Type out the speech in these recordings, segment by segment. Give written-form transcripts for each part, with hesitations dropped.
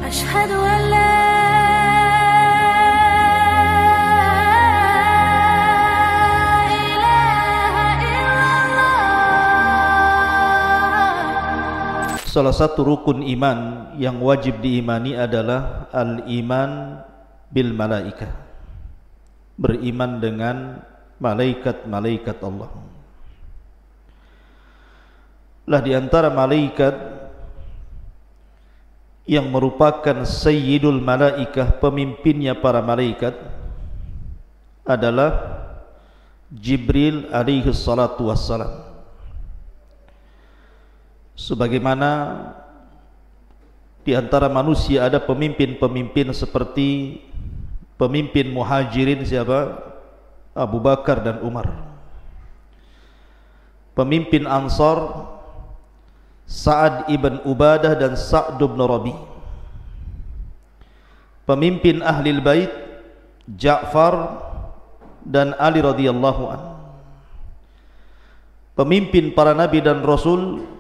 أشهد أن لا Salah satu rukun iman yang wajib diimani adalah al-iman bil malaikah, beriman dengan malaikat-malaikat Allah. Lah di antara malaikat yang merupakan sayyidul malaikah, pemimpinnya para malaikat, adalah Jibril alaihi salatu wassalam. Sebagaimana di antara manusia ada pemimpin-pemimpin seperti pemimpin muhajirin siapa? Abu Bakar dan Umar. Pemimpin Ansar Sa'ad ibn Ubadah dan Sa'd ibn Rabi. Pemimpin Ahlil Bait Ja'far dan Ali radhiyallahu anhu. Pemimpin para nabi dan rasul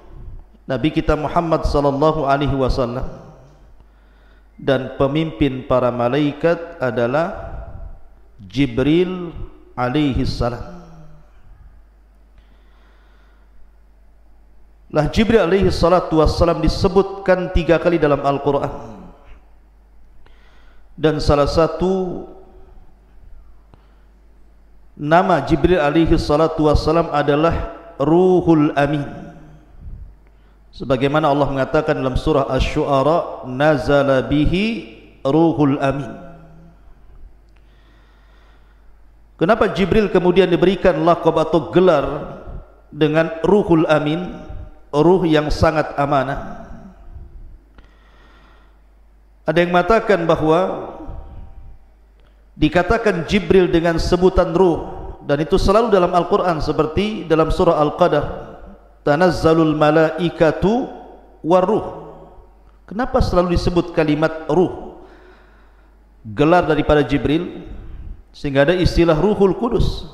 Nabi kita Muhammad sallallahu alaihi wasallam. Dan pemimpin para malaikat adalah Jibril alaihi salam. Lah Jibril alaihi salatu wassalam disebutkan 3 kali dalam Al-Quran. Dan salah satu nama Jibril alaihi salatu wassalam adalah Ruhul Amin. Sebagaimana Allah mengatakan dalam surah Asy-Syu'ara, nazala bihi Ruhul Amin. Kenapa Jibril kemudian diberikan laqab atau gelar dengan Ruhul Amin, ruh yang sangat amanah? Ada yang mengatakan bahwa dikatakan Jibril dengan sebutan ruh, dan itu selalu dalam Al-Quran, seperti dalam surah Al-Qadar, tanazzalul malaikatu waruh. Kenapa selalu disebut kalimat ruh, gelar daripada Jibril, sehingga ada istilah Ruhul Kudus?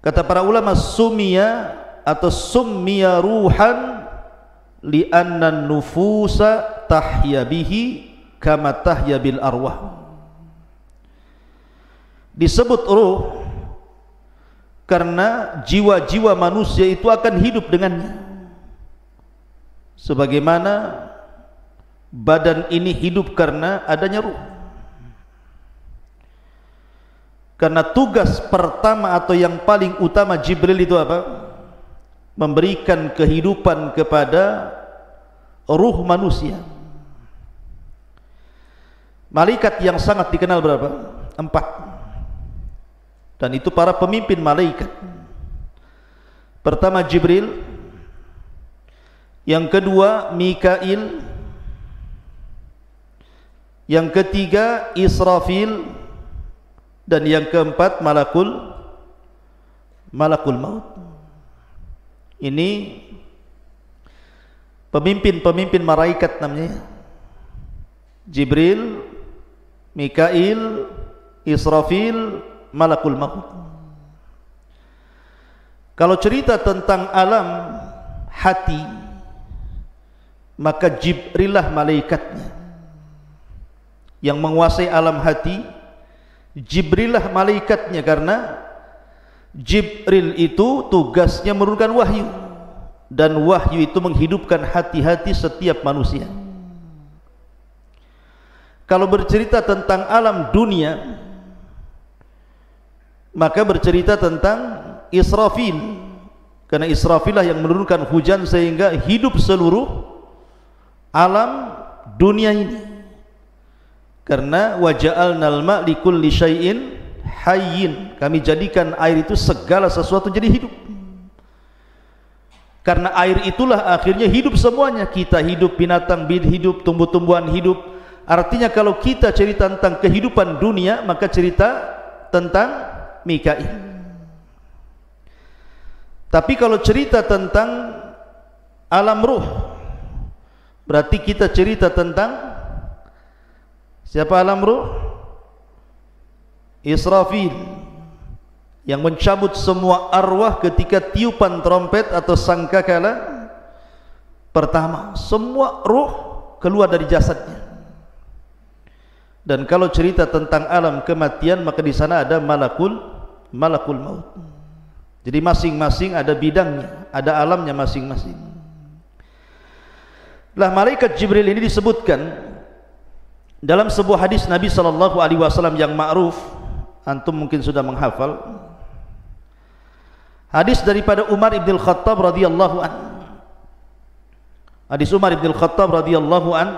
Kata para ulama, summiya atau summiya ruhan li'anna nufusa tahya bihi kama tahya bil arwah. Disebut ruh karena jiwa-jiwa manusia itu akan hidup dengannya, sebagaimana badan ini hidup karena adanya ruh. Karena tugas pertama atau yang paling utama Jibril itu apa? Memberikan kehidupan kepada ruh manusia. Malaikat yang sangat dikenal berapa? 4. Dan itu para pemimpin malaikat. Pertama Jibril, yang kedua Mikail, yang ketiga Israfil, dan yang keempat Malakul Maut. Ini pemimpin-pemimpin malaikat namanya: Jibril, Mikail, Israfil, Malakul Maut. Kalau cerita tentang alam hati, maka Jibrillah malaikatnya yang menguasai alam hati. Jibrillah malaikatnya, karena Jibril itu tugasnya menurunkan wahyu, dan wahyu itu menghidupkan hati-hati setiap manusia. Kalau bercerita tentang alam dunia, maka bercerita tentang Israfil, karena Israfil lah yang menurunkan hujan sehingga hidup seluruh alam dunia ini. Karena waja'alnal ma' likulli syai'in hayyin, kami jadikan air itu segala sesuatu jadi hidup. Karena air itulah akhirnya hidup semuanya. Kita hidup, binatang hidup, tumbuh-tumbuhan hidup. Artinya kalau kita cerita tentang kehidupan dunia, maka cerita tentang Mikail. Tapi kalau cerita tentang alam ruh, berarti kita cerita tentang siapa alam ruh? Israfil, yang mencabut semua arwah ketika tiupan trompet atau sangkakala pertama. Semua ruh keluar dari jasadnya. Dan kalau cerita tentang alam kematian, maka di sana ada malakul maut. Jadi masing-masing ada bidangnya, ada alamnya masing-masing. Lah malaikat Jibril ini disebutkan dalam sebuah hadis Nabi sallallahu alaihi wasallam yang ma'ruf, antum mungkin sudah menghafal. Hadis daripada Umar ibn Khattab radhiyallahu an. Hadis Umar ibn Khattab radhiyallahu an,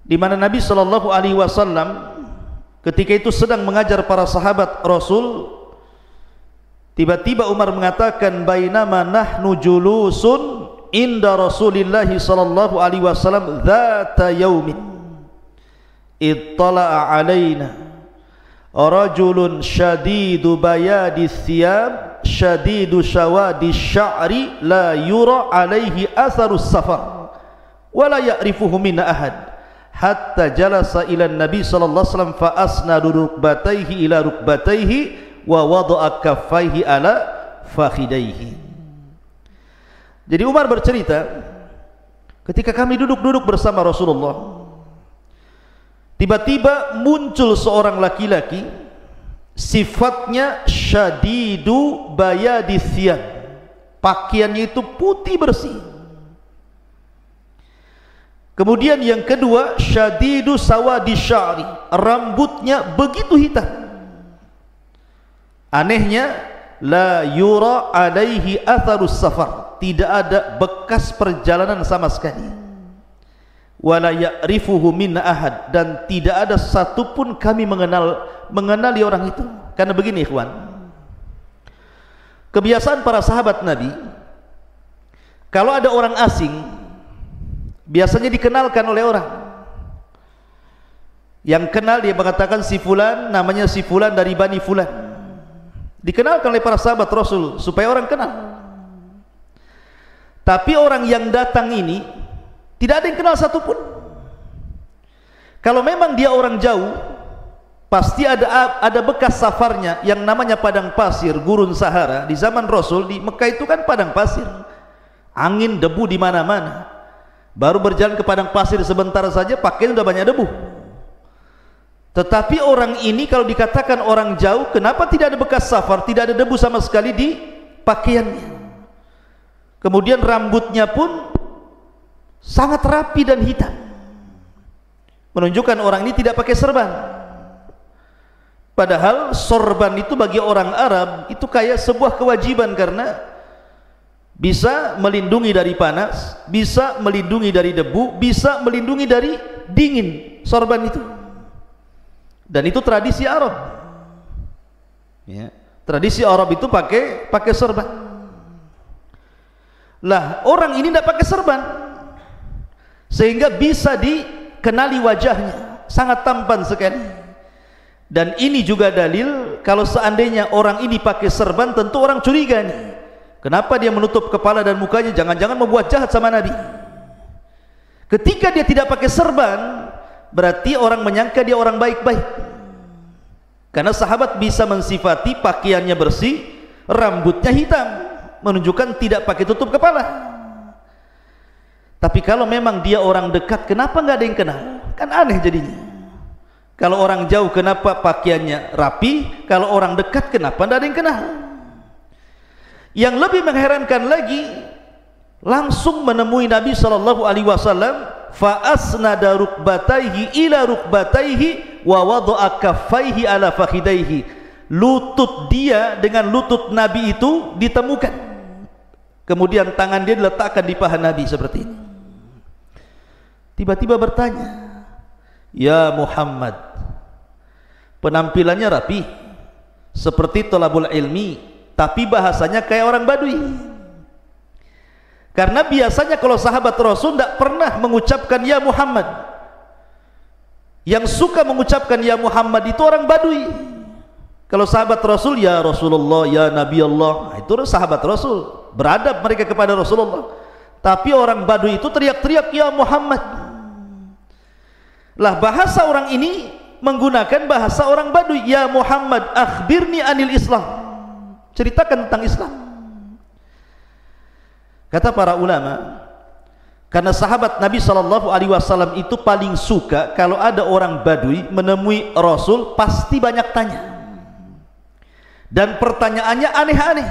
di mana Nabi sallallahu alaihi wasallam ketika itu sedang mengajar para sahabat Rasul, tiba-tiba Umar mengatakan, bainama nahnu julusun inda Rasulillah sallallahu alaihi wasallam dzata yaumin ittala'a alaina rajulun syadidu bayadi thiyab syadidu syawadi sya'ri la yura alaihi atharus safar wa la ya'rifuhu minna ahad hatta jalasa ila Nabi sallallahu alaihi wasallam fa asnadu rukbatayhi ila rukbatayhi wa wada'a kaffaihi ala fakhidaihi. Jadi Umar bercerita, ketika kami duduk-duduk bersama Rasulullah, tiba-tiba muncul seorang laki-laki, sifatnya syadidu bayadi thiyab, pakaiannya itu putih bersih. Kemudian yang kedua, syadidu sawadi sya'ri, rambutnya begitu hitam. Anehnya, la yura alaihi atharus safar, tidak ada bekas perjalanan sama sekali. Wala ya'rifuhu minna ahad, dan tidak ada satupun kami mengenali orang itu. Karena begini ikhwan, kebiasaan para sahabat Nabi, kalau ada orang asing biasanya dikenalkan oleh orang. Yang kenal dia mengatakan si fulan, namanya si fulan dari Bani Fulan. Dikenalkan oleh para sahabat Rasul supaya orang kenal. Tapi orang yang datang ini tidak ada yang kenal satupun. Kalau memang dia orang jauh, pasti ada bekas safarnya yang namanya padang pasir, gurun Sahara. Di zaman Rasul di Mekah itu kan padang pasir, angin, debu di mana-mana. Baru berjalan ke padang pasir sebentar saja pakaian sudah banyak debu. Tetapi orang ini kalau dikatakan orang jauh, kenapa tidak ada bekas safar, tidak ada debu sama sekali di pakaiannya. Kemudian rambutnya pun sangat rapi dan hitam, menunjukkan orang ini tidak pakai serban. Padahal sorban itu bagi orang Arab itu kayak sebuah kewajiban, karena bisa melindungi dari panas, bisa melindungi dari debu, bisa melindungi dari dingin, sorban itu. Dan itu tradisi Arab ya. Tradisi Arab itu pakai sorban. Lah orang ini tidak pakai serban, sehingga bisa dikenali wajahnya, sangat tampan sekali. Dan ini juga dalil kalau seandainya orang ini pakai serban, tentu orang curiga nih, kenapa dia menutup kepala dan mukanya, jangan-jangan membuat jahat sama Nabi. Ketika dia tidak pakai serban, berarti orang menyangka dia orang baik-baik. Karena sahabat bisa mensifati pakaiannya bersih, rambutnya hitam, menunjukkan tidak pakai tutup kepala. Tapi kalau memang dia orang dekat, kenapa nggak ada yang kenal? Kan aneh jadinya. Kalau orang jauh kenapa pakaiannya rapi, kalau orang dekat kenapa nggak ada yang kenal? Yang lebih mengherankan lagi, langsung menemui Nabi sallallahu alaihi wasallam, fa asnada rukbatayhi ila rukbatayhi wa wada'a kaffaihi ala fakhidaihi. Lutut dia dengan lutut Nabi itu ditemukan, kemudian tangan dia diletakkan di paha Nabi seperti ini. Tiba-tiba bertanya, ya Muhammad, penampilannya rapi seperti thalabul ilmi, tapi bahasanya kayak orang Badui. Karena biasanya kalau sahabat Rasul tidak pernah mengucapkan ya Muhammad. Yang suka mengucapkan ya Muhammad itu orang Badui. Kalau sahabat Rasul ya Rasulullah, ya Nabi Allah, itu sahabat Rasul, beradab mereka kepada Rasulullah. Tapi orang Badui itu teriak-teriak ya Muhammad. Lah bahasa orang ini menggunakan bahasa orang Badui, ya Muhammad akhbirni anil Islam, ceritakan tentang Islam. Kata para ulama, Karena sahabat Nabi SAW itu paling suka kalau ada orang Badui menemui Rasul pasti banyak tanya, dan pertanyaannya aneh-aneh,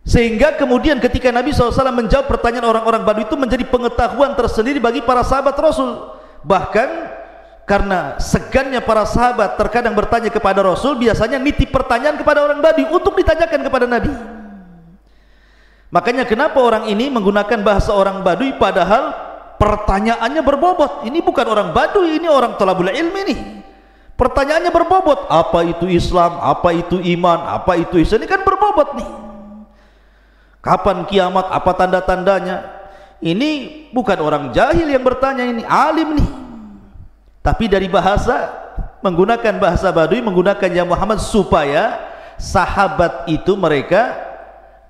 sehingga kemudian ketika Nabi SAW menjawab pertanyaan orang-orang Badui itu menjadi pengetahuan tersendiri bagi para sahabat Rasul. Bahkan karena segannya para sahabat terkadang bertanya kepada Rasul, biasanya nitip pertanyaan kepada orang Badui untuk ditanyakan kepada Nabi. Makanya kenapa orang ini menggunakan bahasa orang Badui padahal pertanyaannya berbobot. Ini bukan orang Badui, ini orang thalabul ilmi nih. Pertanyaannya berbobot. Apa itu Islam? Apa itu iman? Apa itu ihsan? Ini kan berbobot nih. Kapan kiamat? Apa tanda-tandanya? Ini bukan orang jahil yang bertanya, ini alim nih. Tapi dari bahasa, menggunakan bahasa Badui, menggunakan ya Muhammad, supaya sahabat itu mereka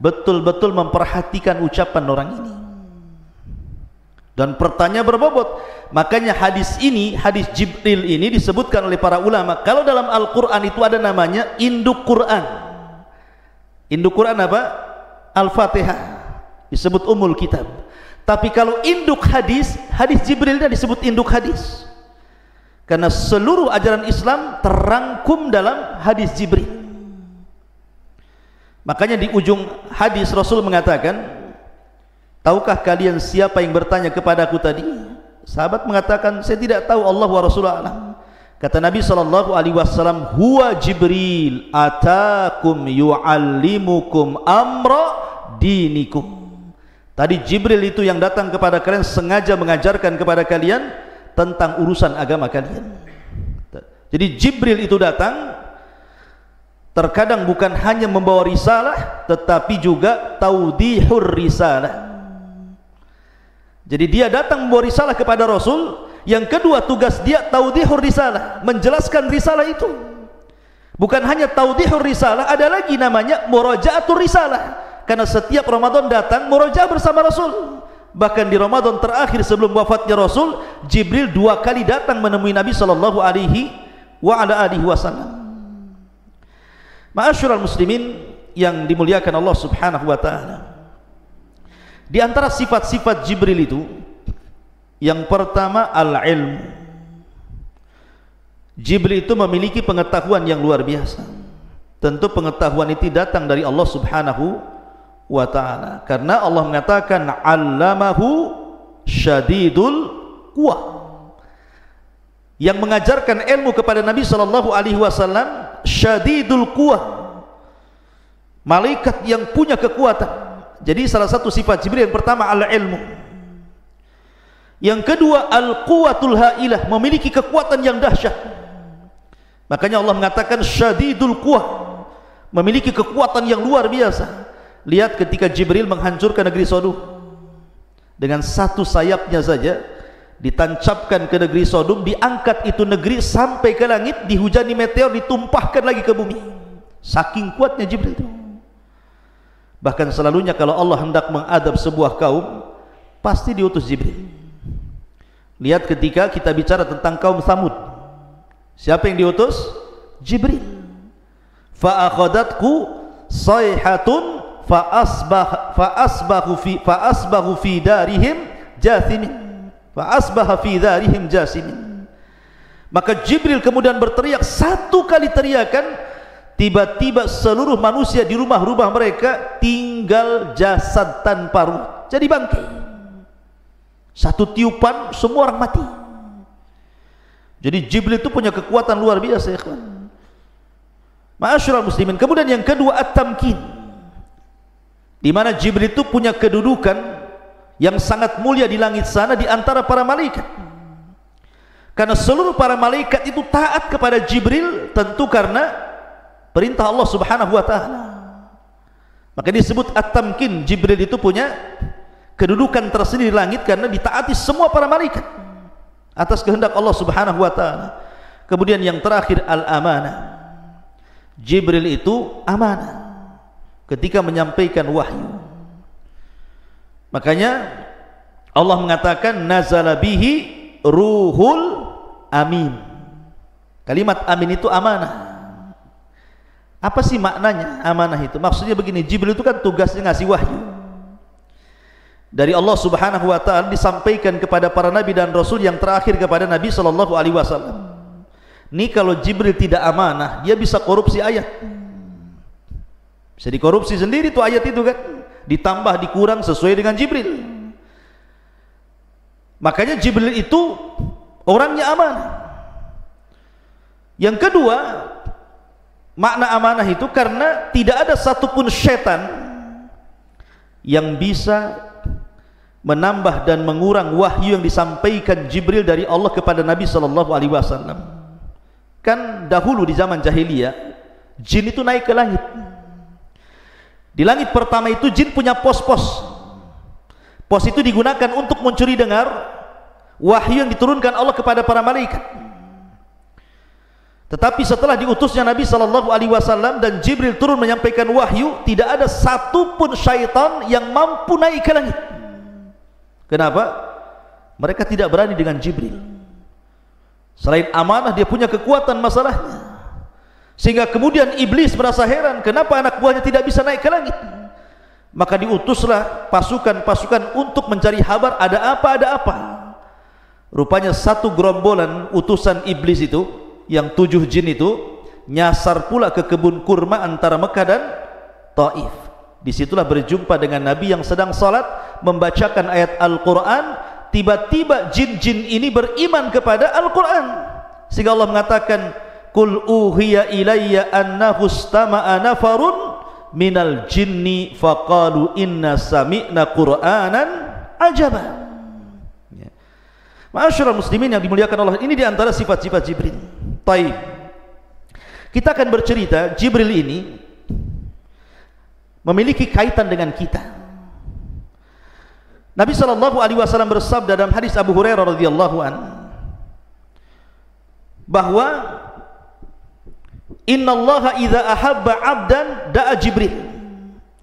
betul-betul memperhatikan ucapan orang ini, dan pertanyaan berbobot. Makanya hadis ini, hadis Jibril ini disebutkan oleh para ulama, kalau dalam Al-Quran itu ada namanya induk Quran. Induk Quran apa? Al-Fatihah, disebut umul kitab. Tapi kalau induk hadis, hadis Jibril disebut induk hadis, karena seluruh ajaran Islam terangkum dalam hadis Jibril. Makanya di ujung hadis Rasul mengatakan, tahukah kalian siapa yang bertanya kepadaku tadi? Sahabat mengatakan, saya tidak tahu, Allah wa Rasulullah alam. Kata Nabi SAW, huwa Jibril atakum yu'allimukum amra dinikum. Tadi Jibril itu yang datang kepada kalian, sengaja mengajarkan kepada kalian tentang urusan agama kalian. Jadi Jibril itu datang terkadang bukan hanya membawa risalah, tetapi juga taudihur risalah. Jadi dia datang membawa risalah kepada Rasul. Yang kedua, tugas dia taudihur risalah, menjelaskan risalah itu. Bukan hanya taudihur risalah, ada lagi namanya muraja'atur risalah, karena setiap Ramadan datang murajaah bersama Rasul. Bahkan di Ramadan terakhir sebelum wafatnya Rasul, Jibril 2 kali datang menemui Nabi SAW. Ma'asyiral muslimin yang dimuliakan Allah Subhanahu wa taala, di antara sifat-sifat Jibril itu yang pertama al-ilm. Jibril itu memiliki pengetahuan yang luar biasa. Tentu pengetahuan itu datang dari Allah Subhanahu wa taala, karena Allah mengatakan 'allamahu syadidul quwah. Yang mengajarkan ilmu kepada Nabi SAW syadidul quwah, malaikat yang punya kekuatan. Jadi salah satu sifat Jibril yang pertama al-ilmu. Yang kedua al-quwatul hailah, memiliki kekuatan yang dahsyat. Makanya Allah mengatakan syadidul quwah, memiliki kekuatan yang luar biasa. Lihat ketika Jibril menghancurkan negeri Sodom, dengan satu sayapnya saja ditancapkan ke negeri Sodom, diangkat itu negeri sampai ke langit, dihujani meteor, ditumpahkan lagi ke bumi. Saking kuatnya Jibril itu. Bahkan selalunya kalau Allah hendak mengadab sebuah kaum, pasti diutus Jibril. Lihat ketika kita bicara tentang kaum Tsamud, siapa yang diutus? Jibril. Fa akhadatku sayhatun fa asbahu fi darihim jathimin. Fa'asbaha fi dharihim jasimin. Maka Jibril kemudian berteriak satu kali teriakan, tiba-tiba seluruh manusia di rumah-rumah mereka tinggal jasad tanpa ruh, jadi bangkai. Satu tiupan semua orang mati. Jadi Jibril itu punya kekuatan luar biasa, ya kawan. Ma'asyiral muslimin. Kemudian yang kedua at-tamkin, di mana Jibril itu punya kedudukan yang sangat mulia di langit sana di antara para malaikat. Karena seluruh para malaikat itu taat kepada Jibril, tentu karena perintah Allah Subhanahu wa taala. Maka disebut at-tamkin. Jibril itu punya kedudukan tersendiri di langit karena ditaati semua para malaikat atas kehendak Allah Subhanahu wa taala. Kemudian yang terakhir al-amanah. Jibril itu amanah ketika menyampaikan wahyu. Makanya Allah mengatakan nazala bihi ruhul amin. Kalimat amin itu amanah. Apa sih maknanya amanah itu? Maksudnya begini, Jibril itu kan tugasnya ngasih wahyu. dari Allah Subhanahu wa taala disampaikan kepada para nabi dan rasul yang terakhir kepada Nabi sallallahu alaihi wasallam. Ini kalau Jibril tidak amanah, dia bisa korupsi ayat. Bisa dikorupsi sendiri tuh ayat itu kan. Ditambah dikurang sesuai dengan Jibril. Makanya Jibril itu orangnya amanah. Yang kedua, makna amanah itu karena tidak ada satupun setan yang bisa menambah dan mengurang wahyu yang disampaikan Jibril dari Allah kepada Nabi sallallahu alaihi wasallam. Kan dahulu di zaman jahiliyah, jin itu naik ke langit. Di langit pertama itu jin punya pos-pos. Pos itu digunakan untuk mencuri dengar wahyu yang diturunkan Allah kepada para malaikat. Tetapi setelah diutusnya Nabi sallallahu alaihi wasallam dan Jibril turun menyampaikan wahyu, tidak ada satupun syaitan yang mampu naik ke langit. Kenapa? Mereka tidak berani dengan Jibril. Selain amanah, dia punya kekuatan masalahnya. Sehingga kemudian iblis merasa heran, kenapa anak buahnya tidak bisa naik ke langit? Maka diutuslah pasukan-pasukan untuk mencari kabar ada apa. Rupanya satu gerombolan utusan iblis itu, yang 7 jin itu, nyasar pula ke kebun kurma antara Mekah dan Taif. Disitulah berjumpa dengan Nabi yang sedang salat membacakan ayat Al-Quran. Tiba-tiba jin-jin ini beriman kepada Al-Quran, sehingga Allah mengatakan, Qul uhiya ilayya annahu istama'a nafarun minal jinni faqalu inna sami'na qur'anan ajaba. Ya. Ma'asyiral muslimin yang dimuliakan Allah, ini diantara sifat-sifat Jibril. Taib. Kita akan bercerita, Jibril ini memiliki kaitan dengan kita. Nabi sallallahu alaihi wasallam bersabda dalam hadis Abu Hurairah radhiyallahu an, bahwa innallaha idza ahabba 'abdan da'a Jibril.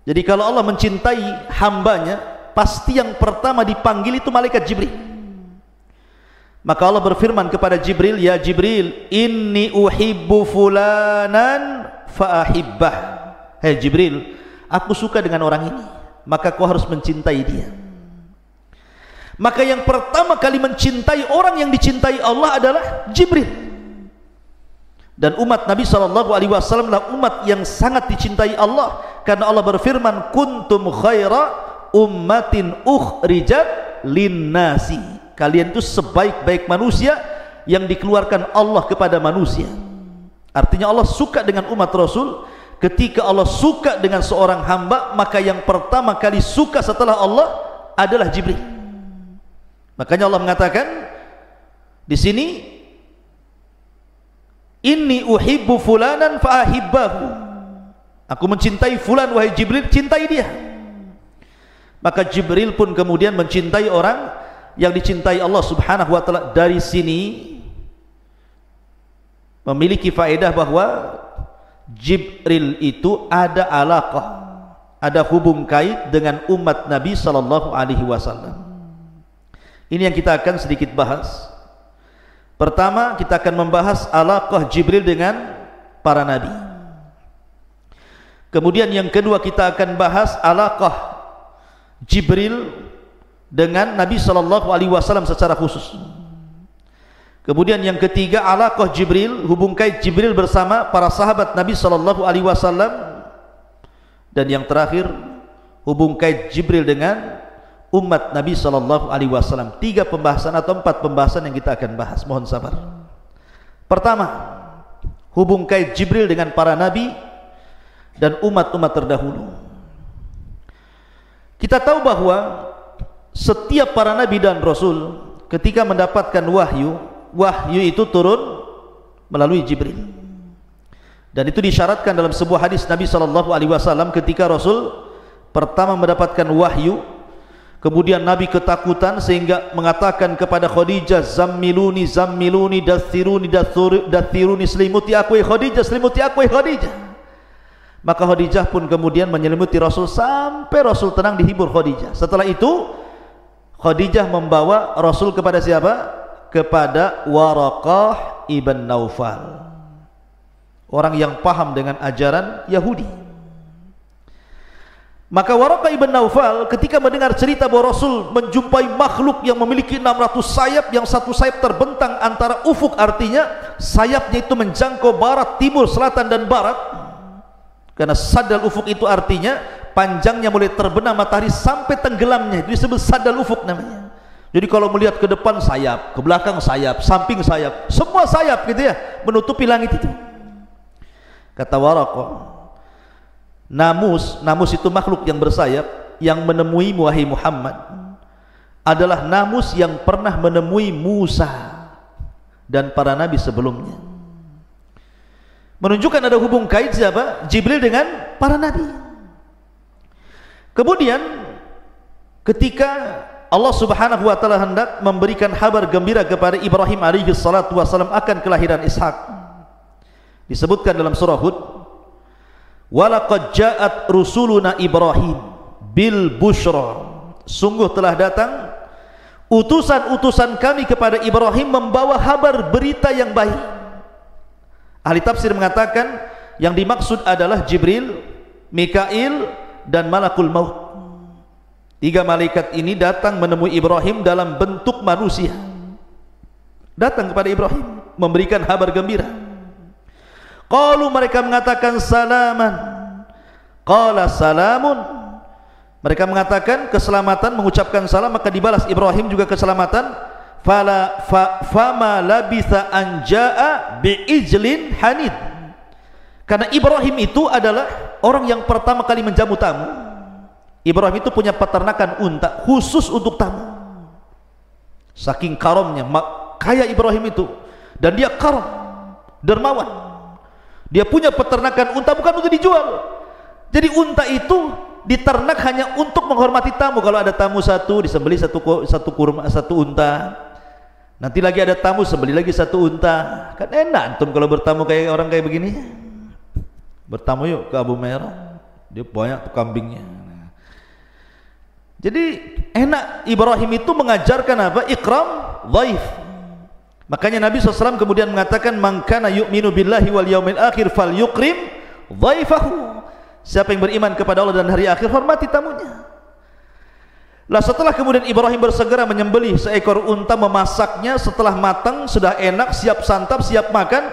Jadi kalau Allah mencintai hambanya, pasti yang pertama dipanggil itu malaikat Jibril. Maka Allah berfirman kepada Jibril, ya Jibril, inni uhibbu fulanan fa ahibbah. Hai Jibril, aku suka dengan orang ini, maka kau harus mencintai dia. Maka yang pertama kali mencintai orang yang dicintai Allah adalah Jibril. Dan umat Nabi sallallahu alaihi wasallam adalah umat yang sangat dicintai Allah, karena Allah berfirman, kuntum khaira ummatin ukhrijat linnasi. Kalian itu sebaik-baik manusia yang dikeluarkan Allah kepada manusia. Artinya Allah suka dengan umat Rasul. Ketika Allah suka dengan seorang hamba, maka yang pertama kali suka setelah Allah adalah Jibril. Makanya Allah mengatakan di sini, inni uhibbu fulanan fa ahibbahu. Aku mencintai fulan, wahai Jibril, cintai dia. Maka Jibril pun kemudian mencintai orang yang dicintai Allah Subhanahu wa taala. Dari sini memiliki faedah bahwa Jibril itu ada alaqah, ada hubung kait dengan umat Nabi sallallahu alaihi wasallam. Ini yang kita akan sedikit bahas. Pertama, kita akan membahas alaqah Jibril dengan para nabi. Kemudian yang kedua, kita akan bahas alaqah Jibril dengan Nabi sallallahu alaihi wasallam secara khusus. Kemudian yang ketiga, alaqah Jibril, hubung kait Jibril bersama para sahabat Nabi sallallahu alaihi wasallam. Dan yang terakhir, hubung kait Jibril dengan umat Nabi sallallahu alaihi wasallam. 3 pembahasan atau 4 pembahasan yang kita akan bahas. Mohon sabar. Pertama, hubung kait Jibril dengan para nabi dan umat-umat terdahulu. Kita tahu bahwa setiap para nabi dan rasul ketika mendapatkan wahyu, wahyu itu turun melalui Jibril. Dan itu disyaratkan dalam sebuah hadis Nabi sallallahu alaihi wasallam ketika Rasul pertama mendapatkan wahyu. Kemudian Nabi ketakutan sehingga mengatakan kepada Khadijah, zammiluni zammiluni dathiruni, selimuti aku Khadijah, selimuti aku Khadijah. Maka Khadijah pun kemudian menyelimuti Rasul sampai Rasul tenang, dihibur Khadijah. Setelah itu Khadijah membawa Rasul kepada siapa? Kepada Waraqah ibn Naufal, orang yang paham dengan ajaran Yahudi. Maka Waraqah ibn Naufal ketika mendengar cerita bahwa Rasul menjumpai makhluk yang memiliki 600 sayap, yang satu sayap terbentang antara ufuk, artinya sayapnya itu menjangkau barat, timur, selatan dan barat. Karena sadal ufuk itu artinya panjangnya mulai terbenam matahari sampai tenggelamnya, itu disebut sadal ufuk namanya. Jadi kalau melihat ke depan sayap, ke belakang sayap, samping sayap, semua sayap gitu ya, menutupi langit itu. Kata Waraqah, namus itu makhluk yang bersayap yang menemui wahai Muhammad adalah namus yang pernah menemui Musa dan para nabi sebelumnya. Menunjukkan ada hubung kait siapa? Jibril dengan para nabi. Kemudian ketika Allah Subhanahu wa taala hendak memberikan kabar gembira kepada Ibrahim alaihi salatu wasallam akan kelahiran Ishak, disebutkan dalam surah Hud, walaqad ja'at rusuluna Ibrahim bil busyra, sungguh telah datang utusan-utusan kami kepada Ibrahim membawa kabar berita yang baik. Ahli tafsir mengatakan yang dimaksud adalah Jibril, Mikail dan Malakul Maut. 3 malaikat ini datang menemui Ibrahim dalam bentuk manusia, datang kepada Ibrahim memberikan kabar gembira. Qalu, mereka mengatakan salaman. Qala salamun, mereka mengatakan keselamatan, mengucapkan salam, maka dibalas Ibrahim juga keselamatan. Fama labitha anja'a bi'ijlin hanid, karena Ibrahim itu adalah orang yang pertama kali menjamu tamu. Ibrahim itu punya peternakan unta khusus untuk tamu. Saking karamnya, kaya Ibrahim itu, dan dia karam, dermawan. Dia punya peternakan unta bukan untuk dijual. Jadi unta itu diternak hanya untuk menghormati tamu. Kalau ada tamu satu, disembelih satu kurma, satu unta. Nanti lagi ada tamu, sembelih lagi satu unta. Kan enak antum kalau bertamu kayak orang kayak begini. Bertamu yuk ke Abu Merah, dia banyak tuh kambingnya. Jadi enak. Ibrahim itu mengajarkan apa? Ikram dhaif. Makanya Nabi SAW kemudian mengatakan, man kana yu'minu billahi wal yaumil akhir fal yukrim dhaifahu, siapa yang beriman kepada Allah dan hari akhir, hormati tamunya. Lah setelah kemudian Ibrahim bersegera menyembelih seekor unta, memasaknya, setelah matang sudah enak, siap santap, siap makan,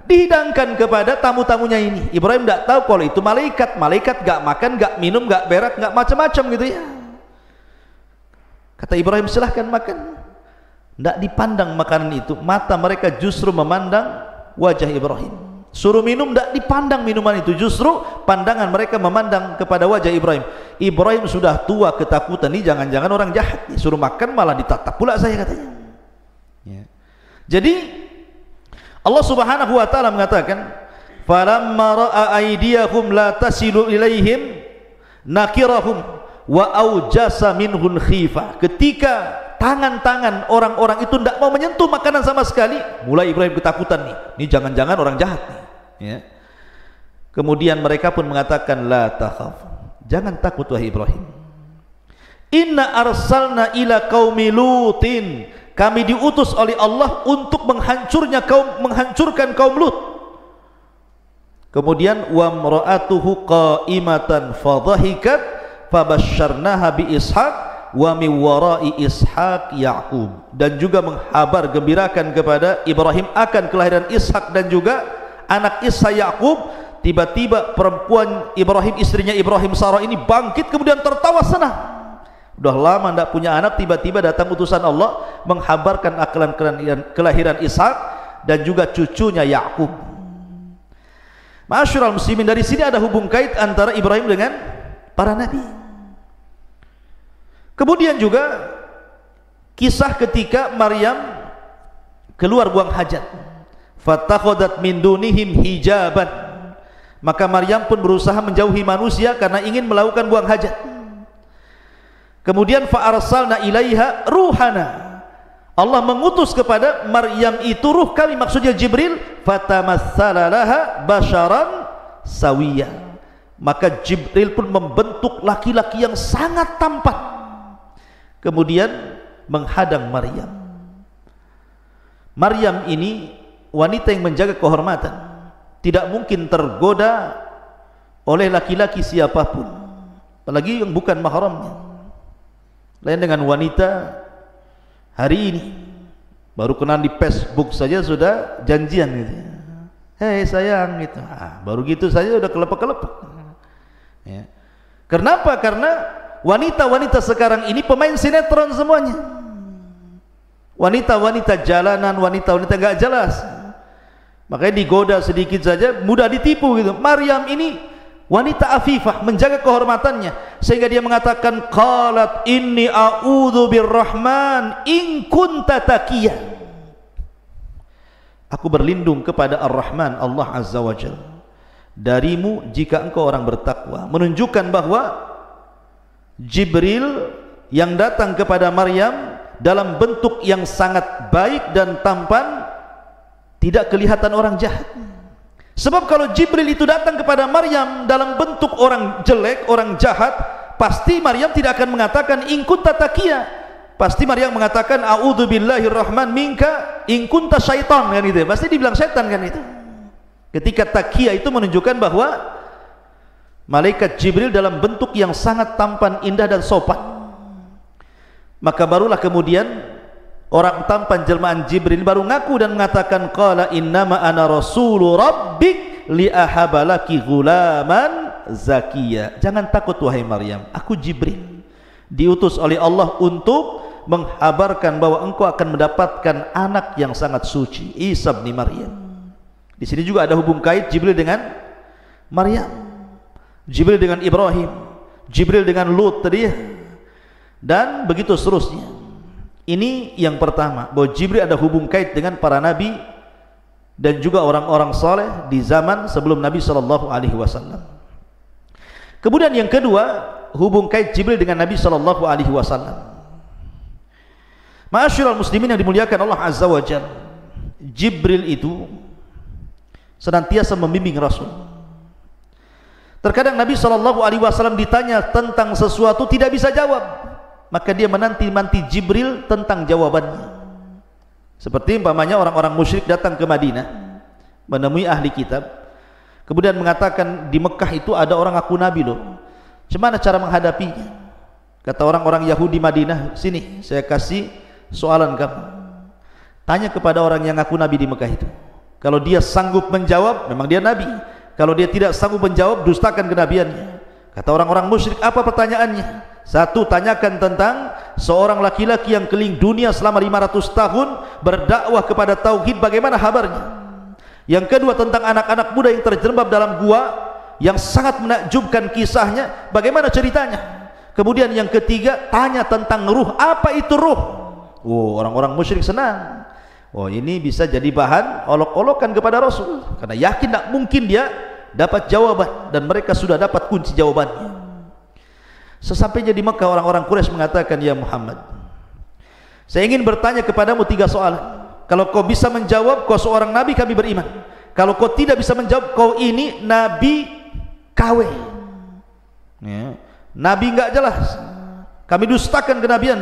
dihidangkan kepada tamu-tamunya ini. Ibrahim tidak tahu kalau itu malaikat. Malaikat gak makan, gak minum, gak berak, gak macam-macam gitu ya. Kata Ibrahim, silahkan makan. Tidak dipandang makanan itu, mata mereka justru memandang wajah Ibrahim. Suruh minum, tidak dipandang minuman itu, justru pandangan mereka memandang kepada wajah Ibrahim. Ibrahim sudah tua, ketakutan, ini jangan-jangan orang jahat, suruh makan malah ditatap pula saya, katanya ya. Jadi Allah Subhanahu wa ta'ala mengatakan, falamma ra'a aydiyahum la tasilu ilaihim nakirahum wa aujasa minhun khifah, ketika tangan-tangan orang-orang itu tidak mau menyentuh makanan sama sekali, mulai Ibrahim ketakutan nih, ini jangan-jangan orang jahat nih ya. Kemudian mereka pun mengatakan, la takhaf, jangan takut wahai Ibrahim, inna arsalna ila qaumi lutin, kami diutus oleh Allah untuk menghancurkan kaum Lut. Kemudian wa mra'atuhu qa'imatan fadhahikat fabasyarnaha bi Ishaq wa min wara'i Ishaq Ya'qub, dan juga menghabar gembirakan kepada Ibrahim akan kelahiran Ishak dan juga anak Ishak Ya'qub. Tiba-tiba perempuan Ibrahim, istrinya Ibrahim, Sarah ini bangkit kemudian tertawa senang. Udah lama tidak punya anak, tiba-tiba datang utusan Allah menghabarkan kelahiran Ishak dan juga cucunya Ya'qub. Ma'asyiral muslimin, dari sini ada hubung kait antara Ibrahim dengan para nabi. Kemudian juga kisah ketika Maryam keluar buang hajat, fatakhadat min dunihim hijaban, maka Maryam pun berusaha menjauhi manusia karena ingin melakukan buang hajat. Kemudian fa arsalna ilaiha ruhana, Allah mengutus kepada Maryam itu ruh kami, maksudnya Jibril, fatamassala laha basharan sawiyya, maka Jibril pun membentuk laki-laki yang sangat tampan, kemudian menghadang Maryam. Maryam ini wanita yang menjaga kehormatan, tidak mungkin tergoda oleh laki-laki siapapun. apalagi yang bukan mahramnya. Lain dengan wanita hari ini baru kenal di Facebook saja sudah janjian gitu. Hei sayang gitu. Baru gitu saja udah kelepek-kelepek. Ya. Kenapa? Karena wanita-wanita sekarang ini pemain sinetron semuanya. Wanita-wanita jalanan, wanita-wanita gak jelas. Makanya digoda sedikit saja mudah ditipu gitu. Maryam ini wanita afifah, menjaga kehormatannya sehingga dia mengatakan qalat inni a'udzu birrahman in kunta taqiya. Aku berlindung kepada Ar-Rahman, Allah Azza wa Jalla, darimu jika engkau orang bertakwa. Menunjukkan bahwa Jibril yang datang kepada Maryam dalam bentuk yang sangat baik dan tampan, tidak kelihatan orang jahat. Sebab kalau Jibril itu datang kepada Maryam dalam bentuk orang jelek, orang jahat, pasti Maryam tidak akan mengatakan in kunta taqiya. Pasti Maryam mengatakan a'udzubillahirrahman minka in kunta syaitan, kan itu. Pasti dibilang setan kan itu. Ketika taqiya itu menunjukkan bahwa malaikat Jibril dalam bentuk yang sangat tampan, indah dan sopan. Maka barulah kemudian orang tampan jelmaan Jibril baru ngaku dan mengatakan qala innama ana rasulu rabbik li ahabalaki ghulaman zakiya. Jangan takut wahai Maryam, aku Jibril diutus oleh Allah untuk menghabarkan bahwa engkau akan mendapatkan anak yang sangat suci, Isa bin Maryam. Di sini juga ada hubung kait Jibril dengan Maryam, Jibril dengan Ibrahim, Jibril dengan Lut tadi ya, dan begitu seterusnya. Ini yang pertama, bahwa Jibril ada hubung kait dengan para nabi dan juga orang-orang saleh di zaman sebelum Nabi sallallahu alaihi wasallam. Kemudian yang kedua, hubung kait Jibril dengan Nabi sallallahu alaihi wasallam. Ma'asyiral muslimin yang dimuliakan Allah Azza wa Jalla, Jibril itu senantiasa membimbing Rasul. Terkadang Nabi sallallahu alaihi wasallam ditanya tentang sesuatu tidak bisa jawab, maka dia menanti-nanti Jibril tentang jawabannya. Seperti umpamanya orang-orang musyrik datang ke Madinah menemui ahli kitab, kemudian mengatakan di Mekah itu ada orang ngaku nabi loh, gimana cara menghadapinya? Kata orang-orang Yahudi Madinah, sini saya kasih soalan kamu, tanya kepada orang yang ngaku nabi di Mekah itu. Kalau dia sanggup menjawab, memang dia nabi. Kalau dia tidak sanggup menjawab, dustakan kenabiannya. Kata orang-orang musyrik, apa pertanyaannya? Satu, tanyakan tentang seorang laki-laki yang keliling dunia selama 500 tahun berdakwah kepada tauhid, bagaimana kabarnya? Yang kedua, tentang anak-anak muda yang terjerembab dalam gua yang sangat menakjubkan kisahnya, bagaimana ceritanya? Kemudian yang ketiga, tanya tentang ruh, apa itu ruh? Oh, orang-orang musyrik senang. Oh, ini bisa jadi bahan olok-olokan kepada Rasul, karena yakin tak mungkin dia dapat jawaban, dan mereka sudah dapat kunci jawabannya. Sesampainya di Mekah, orang-orang Quraisy mengatakan, ya Muhammad, saya ingin bertanya kepadamu 3 soalan. Kalau kau bisa menjawab, kau seorang nabi, kami beriman. Kalau kau tidak bisa menjawab, kau ini nabi KW ya, nabi enggak jelas, kami dustakan kenabian.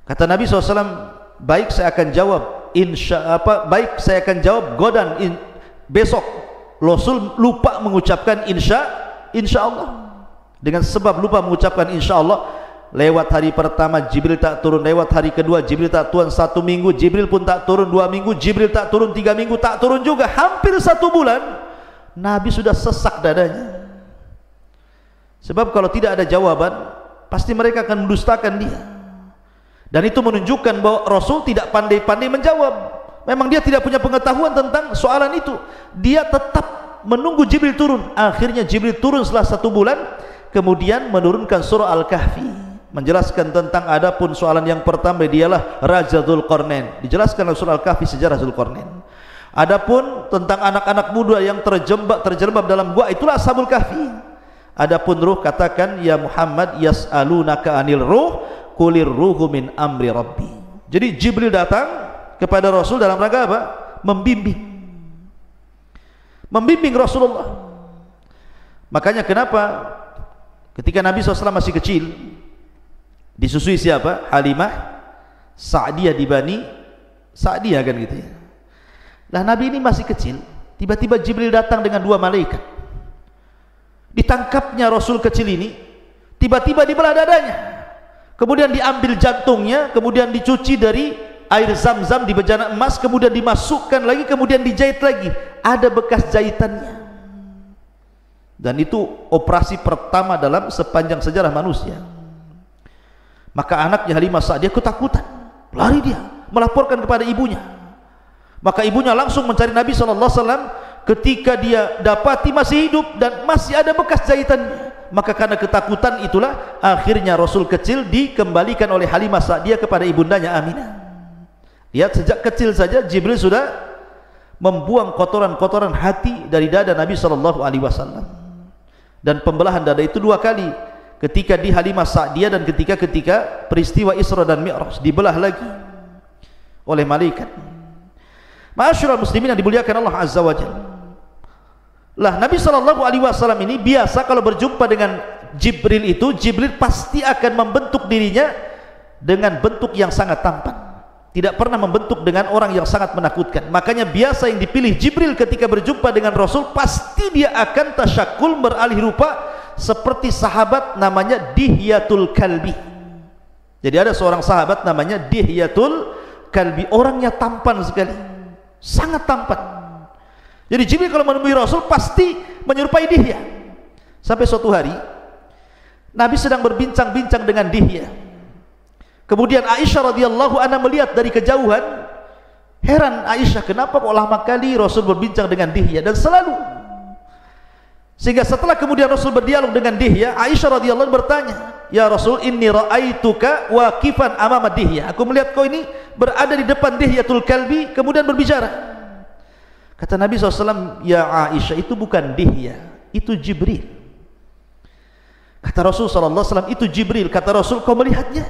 Kata Nabi SAW, baik saya akan jawab, baik saya akan jawab godan besok. Rasul lupa mengucapkan insya Allah. Dengan sebab lupa mengucapkan insya Allah, lewat hari pertama Jibril tak turun, lewat hari kedua Jibril tak turun, 1 minggu Jibril pun tak turun, 2 minggu Jibril tak turun, 3 minggu tak turun juga, hampir 1 bulan Nabi sudah sesak dadanya. Sebab kalau tidak ada jawaban, pasti mereka akan mendustakan dia. Dan itu menunjukkan bahwa Rasul tidak pandai-pandai menjawab. Memang dia tidak punya pengetahuan tentang soalan itu. Dia tetap menunggu Jibril turun. Akhirnya Jibril turun setelah 1 bulan, kemudian menurunkan surah Al-Kahfi, menjelaskan tentang adapun soalan yang pertama, dialah Raja Dzulqarnain. Dijelaskan dalam surah Al-Kahfi sejarah Dzulqarnain. Adapun tentang anak-anak muda yang terjerembab dalam gua, itulah Ashabul Kahfi. Adapun ruh, katakan ya Muhammad, yas'alunaka anil ruh qulir ruhu min amri rabbi. Jadi Jibril datang kepada Rasul dalam rangka apa? Membimbing Rasulullah. Makanya kenapa ketika Nabi SAW masih kecil, disusui siapa? Halimah Sa'diyah di Bani Sa'diyah, kan gitu ya. Lah Nabi ini masih kecil, tiba-tiba Jibril datang dengan 2 malaikat. Ditangkapnya Rasul kecil ini, tiba-tiba dibelah dadanya, kemudian diambil jantungnya, kemudian dicuci dari air zam-zam di bejana emas, kemudian dimasukkan lagi, kemudian dijahit lagi, ada bekas jahitannya. Dan itu operasi pertama dalam sepanjang sejarah manusia. Maka anaknya Halimah Sa'diyah ketakutan, lari dia melaporkan kepada ibunya. Maka ibunya langsung mencari Nabi SAW. Ketika dia dapati masih hidup dan masih ada bekas jahitannya, maka karena ketakutan itulah akhirnya Rasul kecil dikembalikan oleh Halimah Sa'diyah kepada ibundanya Aminah. Lihat, sejak kecil saja Jibril sudah membuang kotoran-kotoran hati dari dada Nabi SAW. Dan pembelahan dada itu 2 kali, ketika di Halimah Sa'diyah dan ketika peristiwa Isra dan Mi'raj, dibelah lagi oleh malaikat. Ma'asyiral muslimin yang dimuliakan Allah Azza wa Jalla. Lah, Nabi SAW ini biasa kalau berjumpa dengan Jibril itu, Jibril pasti akan membentuk dirinya dengan bentuk yang sangat tampan, tidak pernah membentuk dengan orang yang sangat menakutkan. Makanya biasa yang dipilih Jibril ketika berjumpa dengan Rasul, pasti dia akan tasyakul, beralih rupa seperti sahabat namanya Dihyatul Kalbi. Jadi ada seorang sahabat namanya Dihyatul Kalbi, orangnya tampan sekali, sangat tampan. Jadi Jibril kalau menemui Rasul pasti menyerupai Dihya. Sampai suatu hari Nabi sedang berbincang-bincang dengan Dihya. Kemudian Aisyah radhiyallahu anha melihat dari kejauhan. Heran Aisyah, kenapa kok lama kali Rasul berbincang dengan Dihya, dan selalu. Sehingga setelah kemudian Rasul berdialog dengan Dihya, Aisyah radhiyallahu anha bertanya, "Ya Rasul, inni ra'aituka waqifan amama Dihya." Aku melihat kau ini berada di depan Dihyatul Kalbi kemudian berbicara. Kata Nabi SAW, "Ya Aisyah, itu bukan Dihya, itu Jibril." Kata Rasul SAW, "Itu Jibril." Kata Rasul, "Kau melihatnya?"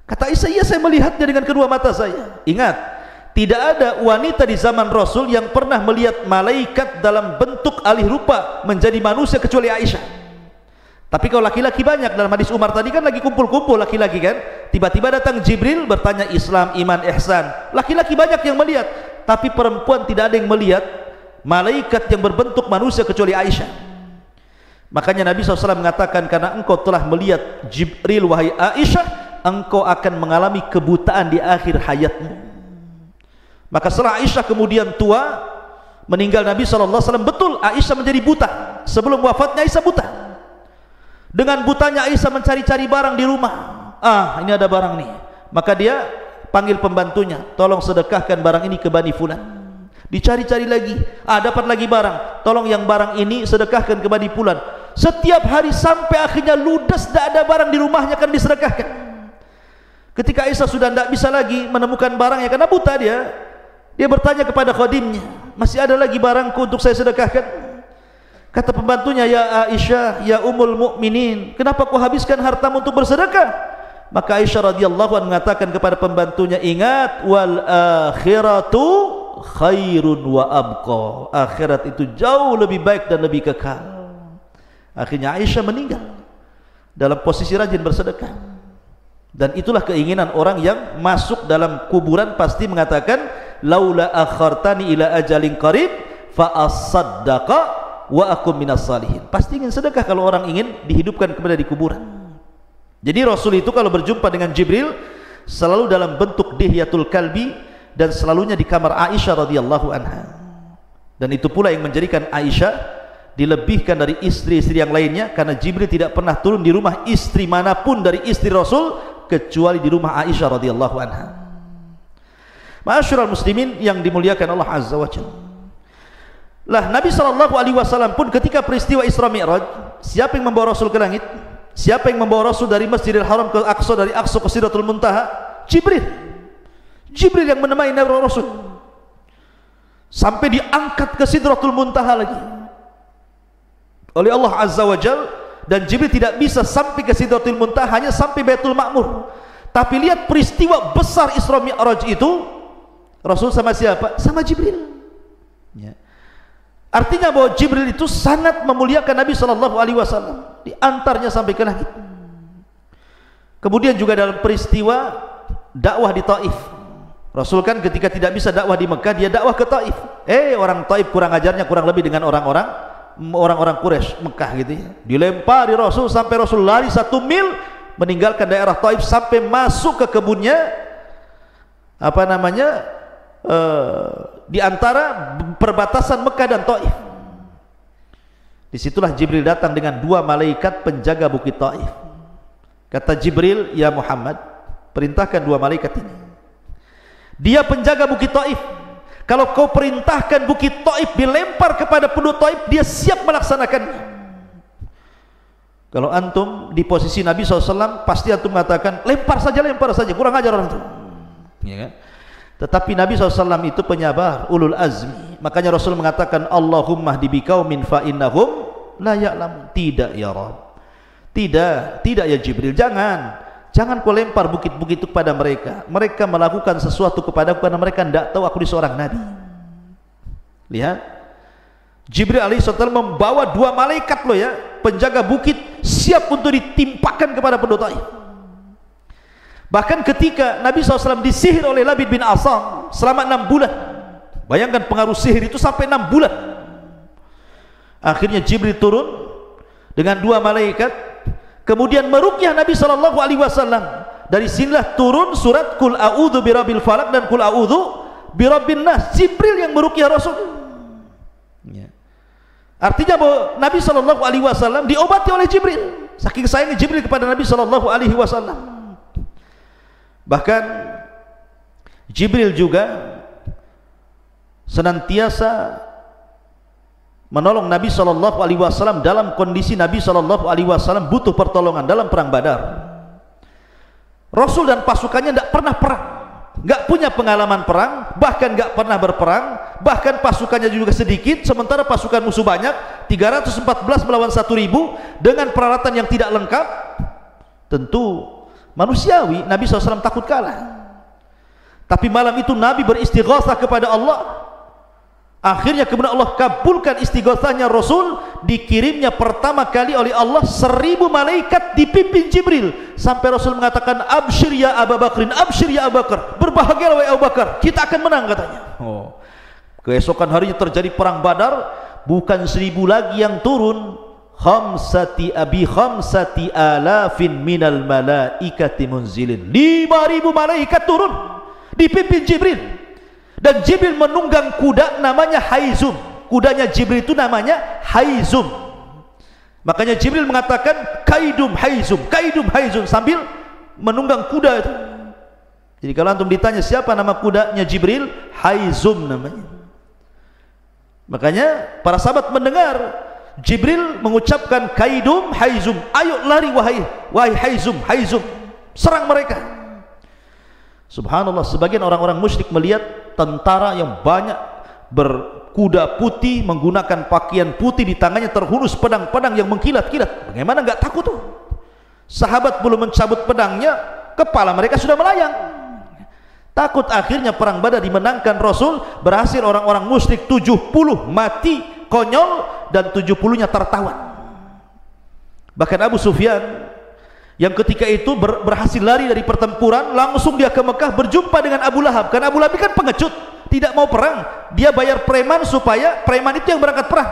Kata Aisyah, "Iya, saya melihatnya dengan kedua mata saya." Ingat, tidak ada wanita di zaman Rasul yang pernah melihat malaikat dalam bentuk alih rupa menjadi manusia kecuali Aisyah. Tapi kalau laki-laki banyak, dalam hadis Umar tadi kan lagi kumpul-kumpul laki-laki kan, tiba-tiba datang Jibril bertanya Islam, iman, ihsan. Laki-laki banyak yang melihat, tapi perempuan tidak ada yang melihat malaikat yang berbentuk manusia kecuali Aisyah. Makanya Nabi SAW mengatakan, karena engkau telah melihat Jibril wahai Aisyah, engkau akan mengalami kebutaan di akhir hayatmu. Maka setelah Aisyah kemudian tua, meninggal Nabi SAW, betul Aisyah menjadi buta. Sebelum wafatnya Aisyah buta. Dengan butanya Aisyah mencari-cari barang di rumah. Ah, ini ada barang nih. Maka dia panggil pembantunya, tolong sedekahkan barang ini ke Bani Fulan. Dicari-cari lagi, dapat lagi barang, tolong yang barang ini sedekahkan ke Bani Fulan. Setiap hari sampai akhirnya ludes, tidak ada barang di rumahnya kan disedekahkan. Ketika Aisyah sudah tidak bisa lagi menemukan barangnya karena buta dia bertanya kepada khadimnya, masih ada lagi barangku untuk saya sedekahkan? Kata pembantunya, "Ya Aisyah, ya Ummul Mukminin, kenapa kau habiskan hartamu untuk bersedekah?" Maka Aisyah radhiyallahu anha mengatakan kepada pembantunya, "Ingat, wal akhiratu khairun wa abqa." Akhirat itu jauh lebih baik dan lebih kekal. Akhirnya Aisyah meninggal dalam posisi rajin bersedekah. Dan itulah keinginan orang yang masuk dalam kuburan, pasti mengatakan, "Laula akhartani ila ajalin qarib fa asaddaqa wa akum minas salihin." Pasti ingin sedekah kalau orang ingin dihidupkan kembali di kuburan. Jadi Rasul itu kalau berjumpa dengan Jibril selalu dalam bentuk Dihyatul Kalbi, dan selalunya di kamar Aisyah radhiyallahu anha. Dan itu pula yang menjadikan Aisyah dilebihkan dari istri-istri yang lainnya, karena Jibril tidak pernah turun di rumah istri manapun dari istri Rasul kecuali di rumah Aisyah radhiyallahu anha. Ma'asyiral muslimin yang dimuliakan Allah Azza wa Jalla. Lah, Nabi SAW pun ketika peristiwa Isra Mi'raj, siapa yang membawa Rasul ke langit? Siapa yang membawa Rasul dari Masjidil Haram ke Aqsa, dari Aqsa ke Sidratul Muntaha? Jibril. Jibril yang menemani Rasul sampai diangkat ke Sidratul Muntaha lagi oleh Allah Azza wa Jalla. Dan Jibril tidak bisa sampai ke Sidratul Muntaha, hanya sampai Baitul Ma'mur. Tapi lihat peristiwa besar Isra Mi'raj itu, Rasul sama siapa? Sama Jibril ya. Artinya bahwa Jibril itu sangat memuliakan Nabi SAW, diantarnya sampai ke langit. Kemudian juga dalam peristiwa dakwah di Taif, Rasul kan ketika tidak bisa dakwah di Mekah, dia dakwah ke Taif. Orang Taif kurang ajarnya kurang lebih dengan orang-orang orang-orang Quraisy Mekah gitu ya. Dilempari Rasul sampai Rasul lari 1 mil meninggalkan daerah Taif sampai masuk ke kebunnya di antara perbatasan Mekah dan Taif. Disitulah Jibril datang dengan 2 malaikat penjaga bukit Taif. Kata Jibril, ya Muhammad, perintahkan 2 malaikat ini. Dia penjaga bukit Taif. Kalau kau perintahkan bukit Taif dilempar kepada penduduk Taif, dia siap melaksanakannya. Kalau antum di posisi Nabi SAW, pasti antum mengatakan lempar saja, kurang ajar orang itu, ya kan? Tetapi Nabi SAW itu penyabar, ulul azmi. Makanya Rasul mengatakan, Allahumma hdi biqaumin fa innahum la ya'lamun. Tidak ya Rabb, tidak ya Jibril, jangan kau lempar bukit-bukit itu kepada mereka. Mereka melakukan sesuatu kepadaku karena mereka tidak tahu aku seorang Nabi. Lihat, Jibril alaihissalam membawa 2 malaikat loh ya, penjaga bukit, siap untuk ditimpakan kepada penduduk Taif. Bahkan ketika Nabi SAW disihir oleh Labid bin Asam selama 6 bulan, bayangkan pengaruh sihir itu sampai 6 bulan. Akhirnya Jibril turun dengan 2 malaikat, kemudian meruqyah Nabi SAW. Dari sinilah turun surat Qul a'udzu birabbil falaq dan Qul a'udzu birabbin nas. Jibril yang meruqyah Rasul. Ya. Artinya bahwa Nabi SAW diobati oleh Jibril. Saking sayangnya Jibril kepada Nabi SAW. Bahkan Jibril juga senantiasa menolong Nabi SAW dalam kondisi Nabi SAW butuh pertolongan dalam perang Badar. Rasul dan pasukannya tidak pernah perang, nggak punya pengalaman perang, bahkan nggak pernah berperang, bahkan pasukannya juga sedikit, sementara pasukan musuh banyak, 314 melawan 1000 dengan peralatan yang tidak lengkap. Tentu manusiawi Nabi SAW takut kalah. Tapi malam itu Nabi beristighatsah kepada Allah. Akhirnya kemudian Allah kabulkan istighatsahnya Rasul. Dikirimnya pertama kali oleh Allah 1000 malaikat dipimpin Jibril, sampai Rasul mengatakan, absyir ya Abu Bakrin, absyir ya Abu Bakar, berbahagialah wahai Abu Bakar, kita akan menang katanya. Keesokan harinya terjadi perang Badar. Bukan 1000 lagi yang turun, khamsati alafin minal malaikati munzilin, 5000 malaikat turun dipimpin Jibril. Dan Jibril menunggang kuda namanya Haizum. Kudanya Jibril itu namanya Haizum. Makanya Jibril mengatakan kaidum Haizum, kaidum Haizum, sambil menunggang kuda itu. Jadi kalau antum ditanya siapa nama kudanya Jibril, Haizum namanya. Makanya para sahabat mendengar Jibril mengucapkan kaidum Haizum, ayo lari wahai Haizum, Haizum, serang mereka. Subhanallah, sebagian orang-orang musyrik melihat tentara yang banyak berkuda putih, menggunakan pakaian putih, di tangannya terhunus pedang-pedang yang mengkilat-kilat. Bagaimana enggak takut tuh? Sahabat belum mencabut pedangnya, kepala mereka sudah melayang. Takut. Akhirnya perang Badar dimenangkan Rasul, berhasil orang-orang musyrik 70 mati konyol dan 70-nya tertawan. Bahkan Abu Sufyan yang ketika itu berhasil lari dari pertempuran, langsung dia ke Mekah berjumpa dengan Abu Lahab. Karena Abu Lahab kan pengecut, tidak mau perang, dia bayar preman supaya preman itu yang berangkat perang.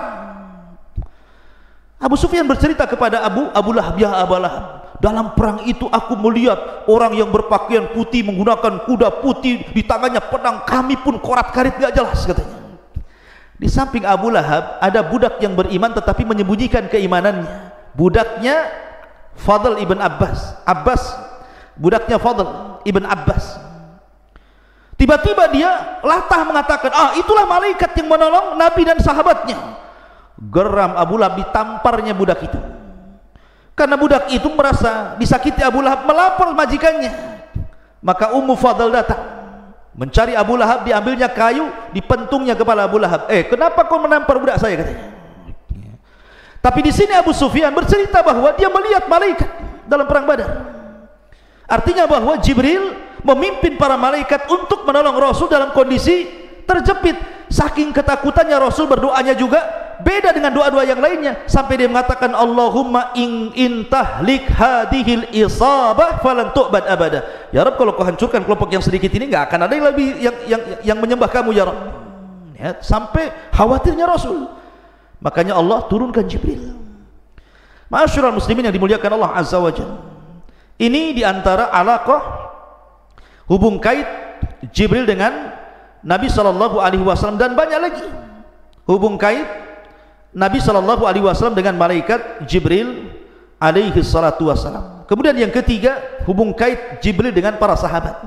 Abu Sufyan bercerita kepada Abu Lahab, ya Abu Lahab, dalam perang itu aku melihat orang yang berpakaian putih, menggunakan kuda putih, di tangannya pedang, kami pun korat-karit gak jelas katanya. Di samping Abu Lahab ada budak yang beriman tetapi menyembunyikan keimanannya. Budaknya Fadl ibn Abbas, budaknya Fadl ibn Abbas. Tiba-tiba dia latah mengatakan, itulah malaikat yang menolong Nabi dan sahabatnya. Geram Abu Lahab, ditamparnya budak itu. Karena budak itu merasa disakiti Abu Lahab, melapor majikannya. Maka Ummu Fadl datang mencari Abu Lahab, diambilnya kayu, dipentungnya kepala Abu Lahab. Kenapa kau menampar budak saya katanya. Tapi di sini Abu Sufyan bercerita bahwa dia melihat malaikat dalam perang Badar. Artinya bahwa Jibril memimpin para malaikat untuk menolong Rasul dalam kondisi terjepit. Saking ketakutannya Rasul, berdoanya juga beda dengan doa-doa yang lainnya, sampai dia mengatakan Allahumma in tahlik hadhil isabah falan tu'bad abada. Ya Rabb, kalau kau hancurkan kelompok yang sedikit ini, enggak akan ada yang lebih yang menyembah kamu ya Rabb. Ya, sampai khawatirnya Rasul. Makanya Allah turunkan Jibril. Ma'asyiral muslimin yang dimuliakan Allah Azza wa Jalla, ini diantara alaqah hubung kait Jibril dengan Nabi sallallahu alaihi wasallam, dan banyak lagi hubung kait Nabi sallallahu alaihi wasallam dengan malaikat Jibril alaihi salatu wasallam. Kemudian yang ketiga, hubung kait Jibril dengan para sahabat.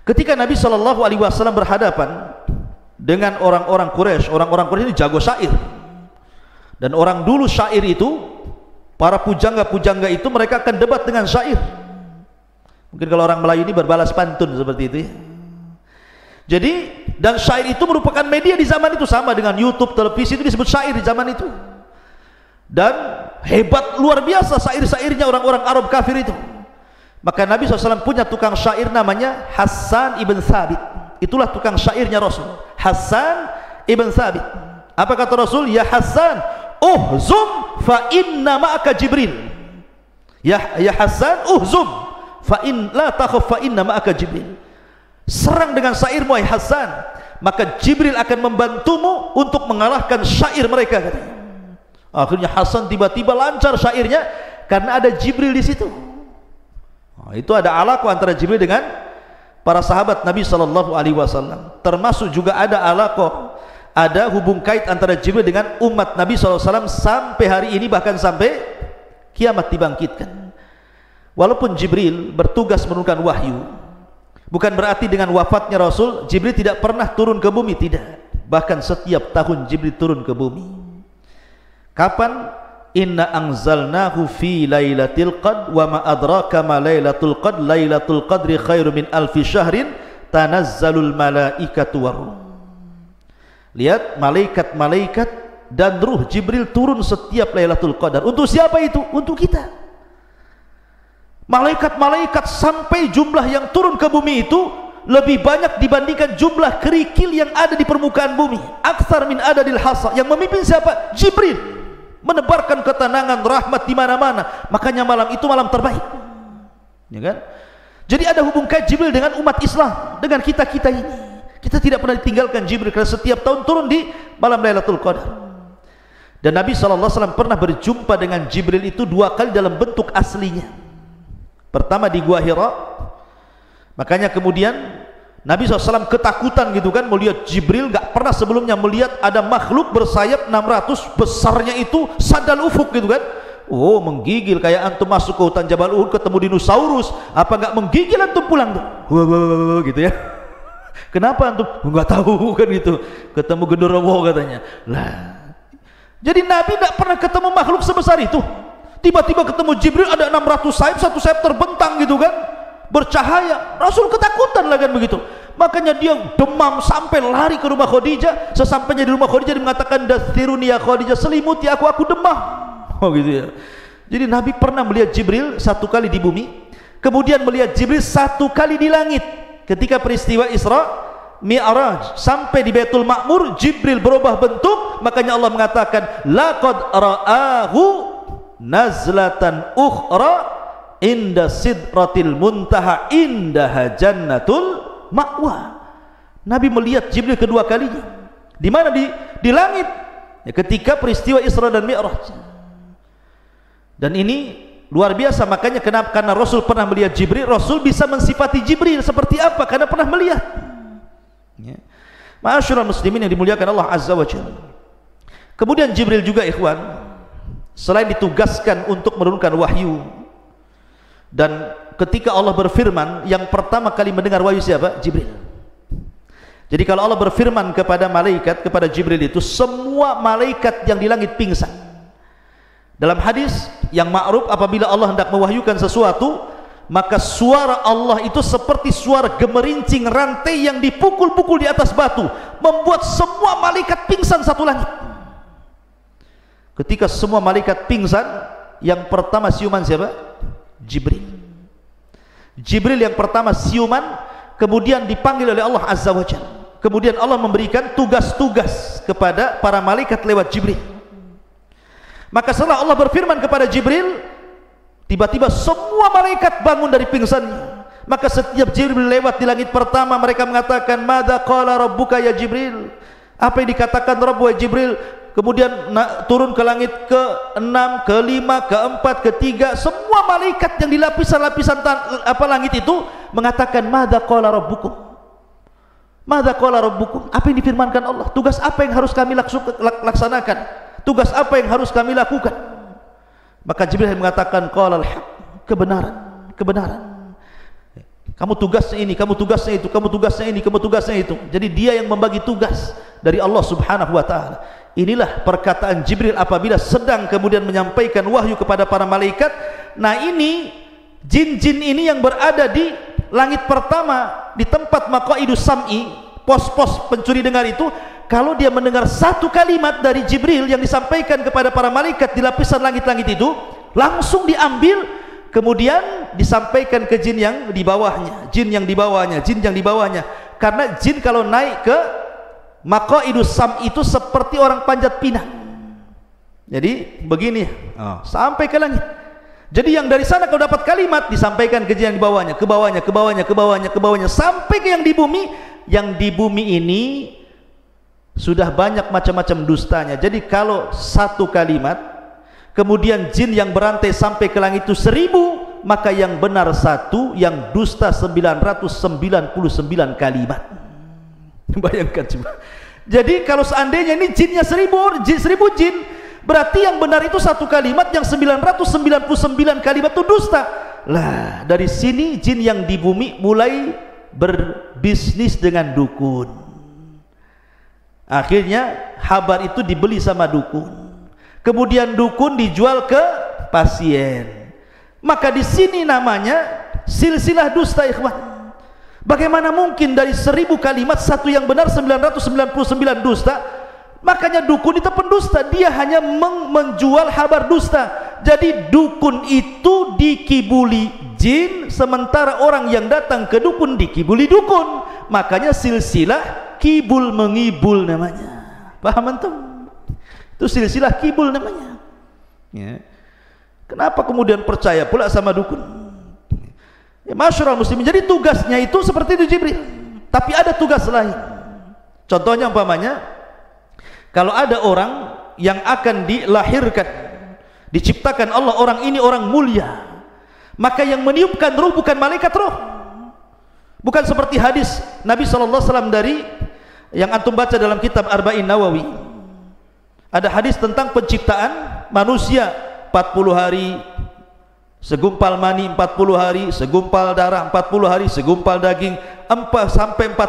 Ketika Nabi sallallahu alaihi wasallam berhadapan dengan orang-orang Quraisy, orang-orang Quraisy ini jago syair. Dan orang dulu syair itu, para pujangga-pujangga itu mereka akan debat dengan syair. Mungkin kalau orang Melayu ini berbalas pantun seperti itu ya. Jadi, dan syair itu merupakan media di zaman itu, sama dengan YouTube, televisi, itu disebut syair di zaman itu. Dan hebat luar biasa syair-syairnya orang-orang Arab kafir itu. Maka Nabi SAW punya tukang syair namanya Hassan ibn Thabit. Itulah tukang syairnya Rasul, Hassan ibn Thabit. Apa kata Rasul? Ya Hassan, uhzum fa inna ma'aka Jibril. Ya Hassan, uhzum fa in la takhaf fa inna ma'aka Jibril. Serang dengan syairmu wahai Hassan, maka Jibril akan membantumu untuk mengalahkan syair mereka, katanya. Akhirnya Hassan tiba-tiba lancar syairnya karena ada Jibril di situ. Itu ada alaqah antara Jibril dengan para sahabat Nabi sallallahu alaihi wasallam. Termasuk juga ada alaqah, ada hubung kait antara Jibril dengan umat Nabi sallallahu alaihi wasallam sampai hari ini, bahkan sampai kiamat dibangkitkan. Walaupun Jibril bertugas menurunkan wahyu, bukan berarti dengan wafatnya Rasul Jibril tidak pernah turun ke bumi, tidak. Bahkan setiap tahun Jibril turun ke bumi. Kapan? Inna anzalnahu fi lailatul qadr wa ma adraka ma lailatul qadr lailatul qadri khairu min alfi syahrin tanazzalul malaikatu waruh. Lihat, malaikat-malaikat dan ruh Jibril turun setiap Lailatul Qadar. Untuk siapa itu? Untuk kita. Malaikat-malaikat sampai jumlah yang turun ke bumi itu lebih banyak dibandingkan jumlah kerikil yang ada di permukaan bumi. Aktsar min adadil hasa. Yang memimpin siapa? Jibril. Menebarkan ketenangan, rahmat di mana-mana. Makanya malam itu malam terbaik. Ya kan? Jadi ada hubung kait Jibril dengan umat Islam, dengan kita-kita ini. Kita tidak pernah ditinggalkan Jibril, karena setiap tahun turun di malam Lailatul Qadar. Dan Nabi SAW pernah berjumpa dengan Jibril itu 2 kali dalam bentuk aslinya. Pertama di Gua Hira. Makanya kemudian Nabi SAW ketakutan gitu kan, melihat Jibril. Gak pernah sebelumnya melihat ada makhluk bersayap 600 besarnya itu, sandal ufuk gitu kan. Oh, menggigil kayak antum masuk ke hutan Jabal Uhud ketemu dinosaurus. Apa gak menggigil antum pulang tuh? Wah, gitu ya. Kenapa antum? Nggak tahu kan gitu. Ketemu genderuwo katanya. Lah, jadi Nabi tidak pernah ketemu makhluk sebesar itu. Tiba-tiba ketemu Jibril, ada 600 sayap, satu sayap terbentang gitu kan, bercahaya. Rasul ketakutan lah kan begitu. Makanya dia demam sampai lari ke rumah Khadijah. Sesampainya di rumah Khadijah dia mengatakan, dathiruni ya Khadijah, selimuti aku demam. Oh gitu ya. Jadi Nabi pernah melihat Jibril 1 kali di bumi, kemudian melihat Jibril 1 kali di langit. Ketika peristiwa Isra Mi'raj sampai di Baitul Ma'mur, Jibril berubah bentuk. Makanya Allah mengatakan, laqad ra'ahu nazlatan ukhra inda sidratil muntaha indaha jannatul ma'wa. Nabi melihat Jibril kedua kalinya. Di mana? Di langit. Ya, ketika peristiwa Isra dan Mi'raj. Dan ini luar biasa. Makanya kenapa? Karena Rasul pernah melihat Jibril, Rasul bisa mensifati Jibril seperti apa? Karena pernah melihat. Ya. Ma'asyiral muslimin yang dimuliakan Allah Azza wa Jalla. Kemudian Jibril juga ikhwan, selain ditugaskan untuk menurunkan wahyu, dan ketika Allah berfirman, yang pertama kali mendengar wahyu siapa? Jibril. Jadi kalau Allah berfirman kepada malaikat, kepada Jibril itu, semua malaikat yang di langit pingsan. Dalam hadis yang ma'ruf, apabila Allah hendak mewahyukan sesuatu, maka suara Allah itu seperti suara gemerincing rantai yang dipukul-pukul di atas batu, membuat semua malaikat pingsan satu langit. Ketika semua malaikat pingsan, yang pertama siuman siapa? Jibril. Jibril yang pertama siuman, kemudian dipanggil oleh Allah Azza wa Jalla. Kemudian Allah memberikan tugas-tugas kepada para malaikat lewat Jibril. Maka setelah Allah berfirman kepada Jibril, tiba-tiba semua malaikat bangun dari pingsannya. Maka setiap Jibril lewat di langit pertama, mereka mengatakan, madza qala rabbuka ya Jibril? Apa yang dikatakan Rabb wa Jibril? kemudian turun ke langit ke-6, ke-5, ke-4, ke-3, semua malaikat yang di lapisan-lapisan langit itu mengatakan, madza qala rabbukum, madza qala rabbukum, apa yang difirmankan Allah, tugas apa yang harus kami laksanakan, tugas apa yang harus kami lakukan. Maka Jibril mengatakan, qala al-haq, kebenaran, kebenaran. Kamu tugasnya ini, kamu tugasnya itu, kamu tugasnya ini, kamu tugasnya itu. Jadi dia yang membagi tugas dari Allah Subhanahu wa taala. Inilah perkataan Jibril apabila sedang kemudian menyampaikan wahyu kepada para malaikat. Nah, ini jin-jin ini yang berada di langit pertama, di tempat maqaidus sam'i, pos-pos pencuri dengar itu, kalau dia mendengar satu kalimat dari Jibril yang disampaikan kepada para malaikat di lapisan langit-langit itu, langsung diambil, kemudian disampaikan ke jin yang di bawahnya, jin yang di bawahnya, jin yang di bawahnya. Karena jin kalau naik ke maqaidus sam itu seperti orang panjat pinang. Jadi begini, sampai ke langit. Jadi yang dari sana kalau dapat kalimat disampaikan ke jin yang di bawahnya, ke bawahnya, ke bawahnya, ke bawahnya, ke bawahnya, sampai ke yang di bumi. Yang di bumi ini sudah banyak macam-macam dustanya. Jadi kalau satu kalimat, kemudian jin yang berantai sampai ke langit itu 1000, maka yang benar 1, yang dusta 999 kalimat. Bayangkan coba. Jadi kalau seandainya ini jinnya 1000 jin, berarti yang benar itu satu kalimat, yang 999 kalimat itu dusta. Lah, dari sini jin yang di bumi mulai berbisnis dengan dukun. Akhirnya habar itu dibeli sama dukun. Kemudian dukun dijual ke pasien. Maka di sini namanya silsilah dusta, ikhwan. Bagaimana mungkin dari 1000 kalimat satu yang benar 999 dusta? Makanya dukun itu pendusta, dia hanya menjual kabar dusta. Jadi dukun itu dikibuli jin, sementara orang yang datang ke dukun dikibuli dukun. Makanya silsilah kibul mengibul namanya. Paham antum? Itu silsilah kibul namanya. Ya. Kenapa kemudian percaya pula sama dukun? Ya, masyarul muslimin. Jadi tugasnya itu seperti itu Jibril. Tapi ada tugas lain. Contohnya umpamanya, kalau ada orang yang akan dilahirkan, diciptakan Allah, orang ini orang mulia, maka yang meniupkan ruh bukan malaikat ruh. Bukan seperti hadis Nabi SAW dari yang antum baca dalam kitab Arba'in Nawawi. Ada hadis tentang penciptaan manusia, 40 hari segumpal mani, 40 hari segumpal darah, 40 hari segumpal daging, 4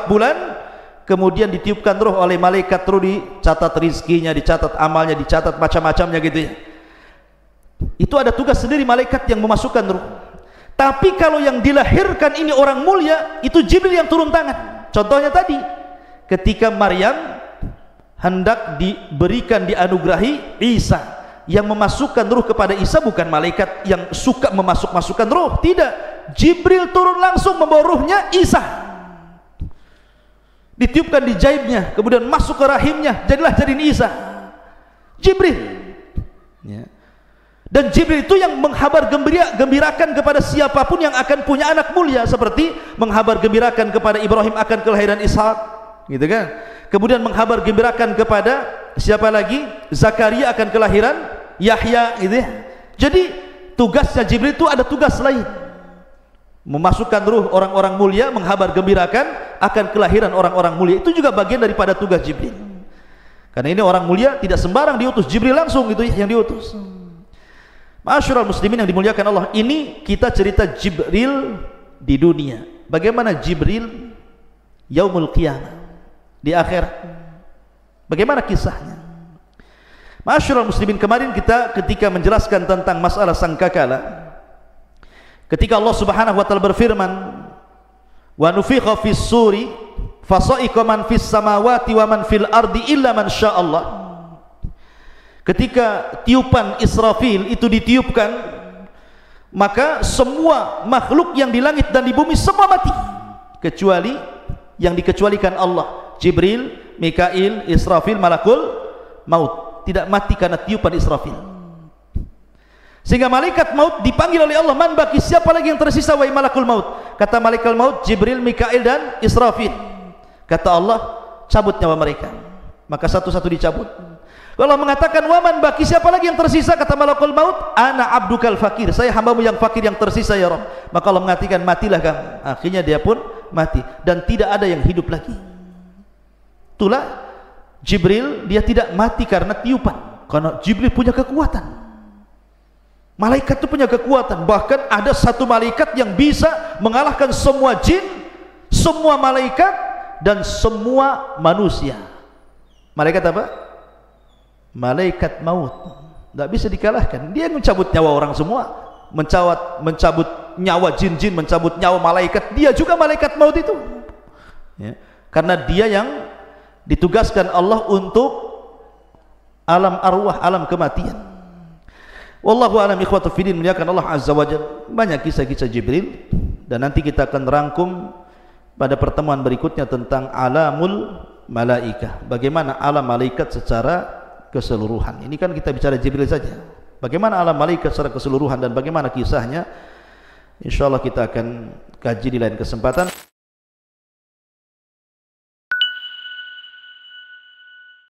bulan, kemudian ditiupkan roh oleh malaikat, terus dicatat rizkinya, dicatat amalnya, dicatat macam-macamnya gitu ya. Itu ada tugas sendiri malaikat yang memasukkan roh. Tapi kalau yang dilahirkan ini orang mulia, itu Jibril yang turun tangan. Contohnya tadi ketika Maryam hendak diberikan, dianugerahi Isa, yang memasukkan ruh kepada Isa bukan malaikat yang suka memasukkan ruh, tidak. Jibril turun langsung membawa ruhnya Isa, ditiupkan di jaibnya, kemudian masuk ke rahimnya, jadiin Isa. Jibril ya. Dan Jibril itu yang menghabar gembirakan kepada siapapun yang akan punya anak mulia, seperti menghabar gembirakan kepada Ibrahim akan kelahiran Ishak, gitu kan. Kemudian menghabar gembirakan kepada siapa lagi? Zakaria akan kelahiran Yahya, gitu ya. Jadi tugasnya Jibril itu ada tugas lain, memasukkan ruh orang-orang mulia, menghabar gembirakan akan kelahiran orang-orang mulia. Itu juga bagian daripada tugas Jibril. Karena ini orang mulia tidak sembarang diutus, Jibril langsung gitu ya yang diutus. Masyarul muslimin yang dimuliakan Allah, ini kita cerita Jibril di dunia. Bagaimana Jibril yaumul qiyamah, di akhirat, bagaimana kisahnya? Masyarul muslimin, kemarin kita ketika menjelaskan tentang masalah sangkakala, ketika Allah Subhanahu wa taala berfirman, wa nufikha fis suri fasa'iqa man fis samawati wa man fil ardi illa man sya'allah. Ketika tiupan Israfil itu ditiupkan, maka semua makhluk yang di langit dan di bumi semua mati, kecuali yang dikecualikan Allah. Jibril, Mikail, Israfil, malakul maut tidak mati karena tiupan Israfil. Sehingga malaikat maut dipanggil oleh Allah, man baki, siapa lagi yang tersisa wahai malakul maut? Kata malaikat maut, Jibril, Mikail dan Israfil. Kata Allah, cabut nyawa mereka. maka satu-satu dicabut. Kalau mengatakan waman baki, siapa lagi yang tersisa, kata malakul maut, ana abdukal fakir, saya hambamu yang fakir yang tersisa ya Rabb. Maka Allah mengatakan matilah kamu. Akhirnya dia pun mati dan tidak ada yang hidup lagi. Itulah Jibril, dia tidak mati karena tiupan, karena Jibril punya kekuatan. Malaikat itu punya kekuatan, bahkan ada satu malaikat yang bisa mengalahkan semua jin, semua malaikat dan semua manusia. Malaikat apa? Malaikat maut. Tidak bisa dikalahkan. Dia yang mencabut nyawa orang semua, mencabut nyawa jin-jin, mencabut nyawa malaikat. Dia juga malaikat maut itu, ya. Karena dia yang ditugaskan Allah untuk alam arwah, alam kematian. Wallahu a'lam. Ikhwatu fiddin, muliakan Allah azza wajalla. Banyak kisah-kisah Jibril dan nanti kita akan rangkum pada pertemuan berikutnya tentang alamul malaikah, bagaimana alam malaikat secara keseluruhan. Ini kan kita bicara Jibril saja. Bagaimana alam malaikat secara keseluruhan dan bagaimana kisahnya, insyaallah kita akan kaji di lain kesempatan.